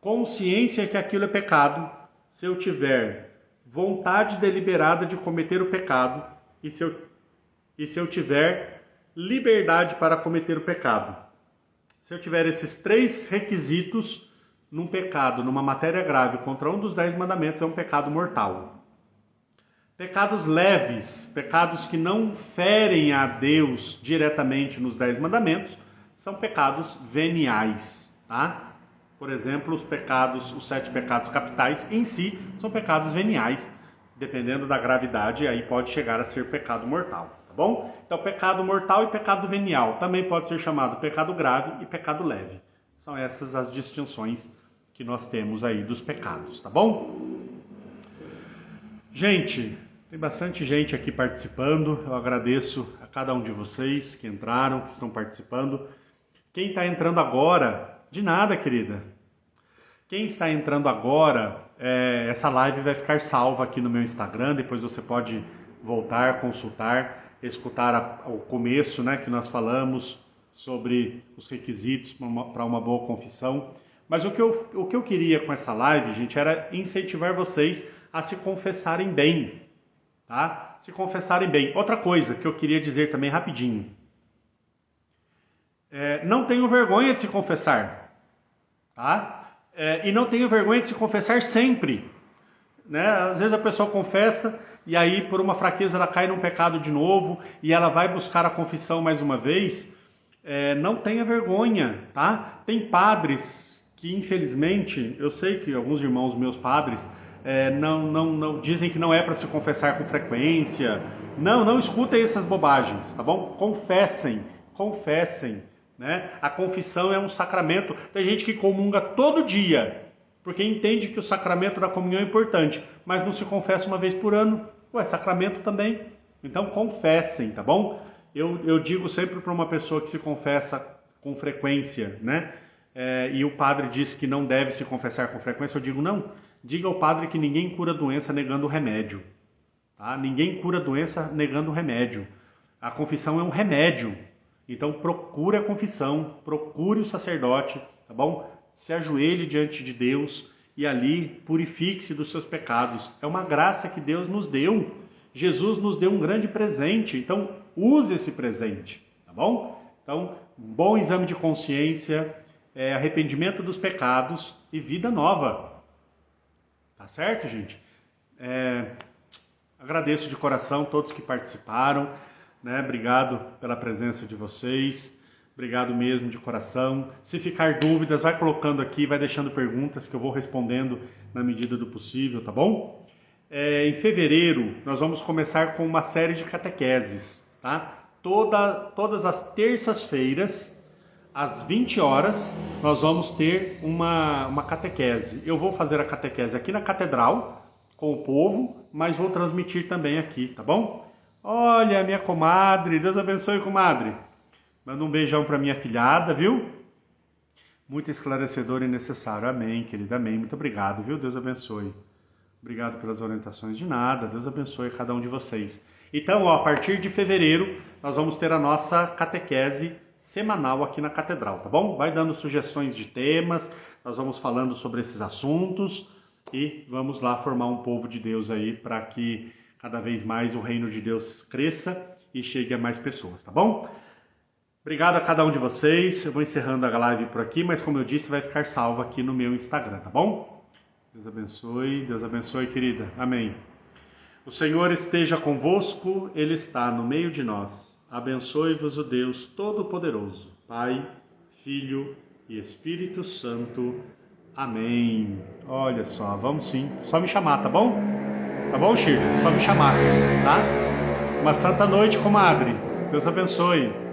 consciência que aquilo é pecado, se eu tiver vontade deliberada de cometer o pecado e se eu tiver liberdade para cometer o pecado. Se eu tiver esses 3 requisitos num pecado, numa matéria grave contra um dos 10 mandamentos, é um pecado mortal. Pecados leves, pecados que não ferem a Deus diretamente nos 10 mandamentos, são pecados veniais, tá? Por exemplo, os 7 pecados capitais em si são pecados veniais, dependendo da gravidade, aí pode chegar a ser pecado mortal, tá bom? Então, pecado mortal e pecado venial também pode ser chamado pecado grave e pecado leve. São essas as distinções que nós temos aí dos pecados, tá bom? Gente, tem bastante gente aqui participando, eu agradeço a cada um de vocês que entraram, que estão participando. Quem está entrando agora, de nada, querida. Quem está entrando agora, essa live vai ficar salva aqui no meu Instagram, depois você pode voltar, consultar, escutar o começo, né, que nós falamos sobre os requisitos para uma boa confissão. Mas o que eu queria com essa live, gente, era incentivar vocês a se confessarem bem, tá? Se confessarem bem. Outra coisa que eu queria dizer também rapidinho. Não tenham vergonha de se confessar, tá? E não tenham vergonha de se confessar sempre, né? Às vezes a pessoa confessa e aí por uma fraqueza ela cai num pecado de novo e ela vai buscar a confissão mais uma vez. Não tenha vergonha, tá? Tem padres que infelizmente, eu sei que alguns irmãos meus padres não dizem que não é para se confessar com frequência. Não escutem essas bobagens, tá bom? Confessem, né? A confissão é um sacramento. Tem gente que comunga todo dia, porque entende que o sacramento da comunhão é importante, mas não se confessa uma vez por ano. Ué, sacramento também. Então confessem, tá bom? Eu digo sempre para uma pessoa que se confessa com frequência, né? E o padre diz que não deve se confessar com frequência, eu digo não. Diga ao padre que ninguém cura doença negando o remédio. Tá? Ninguém cura doença negando o remédio. A confissão é um remédio. Então procure a confissão, procure o sacerdote, tá bom? Se ajoelhe diante de Deus e ali purifique-se dos seus pecados. É uma graça que Deus nos deu. Jesus nos deu um grande presente, então use esse presente, tá bom? Então, um bom exame de consciência, arrependimento dos pecados e vida nova. Tá certo, gente? Agradeço de coração todos que participaram, né? Obrigado pela presença de vocês. Obrigado mesmo de coração. Se ficar dúvidas, vai colocando aqui, vai deixando perguntas que eu vou respondendo na medida do possível, tá bom? Em fevereiro, nós vamos começar com uma série de catequeses, tá? Todas as terças-feiras, às 20 horas, nós vamos ter uma catequese. Eu vou fazer a catequese aqui na catedral, com o povo, mas vou transmitir também aqui, tá bom? Olha, minha comadre, Deus abençoe, comadre. Manda um beijão para minha filhada, viu? Muito esclarecedor e necessário. Amém, querida, amém. Muito obrigado, viu? Deus abençoe. Obrigado pelas orientações de nada. Deus abençoe cada um de vocês. Então, a partir de fevereiro, nós vamos ter a nossa catequese semanal aqui na Catedral, tá bom? Vai dando sugestões de temas, nós vamos falando sobre esses assuntos e vamos lá formar um povo de Deus aí para que cada vez mais o reino de Deus cresça e chegue a mais pessoas, tá bom? Obrigado a cada um de vocês. Eu vou encerrando a live por aqui, mas como eu disse, vai ficar salvo aqui no meu Instagram, tá bom? Deus abençoe, querida. Amém. O Senhor esteja convosco, Ele está no meio de nós. Abençoe-vos o Deus Todo-Poderoso, Pai, Filho e Espírito Santo. Amém. Olha só, vamos sim. Só me chamar, tá bom? Tá bom, Shirley? Só me chamar, tá? Uma santa noite, comadre. Deus abençoe.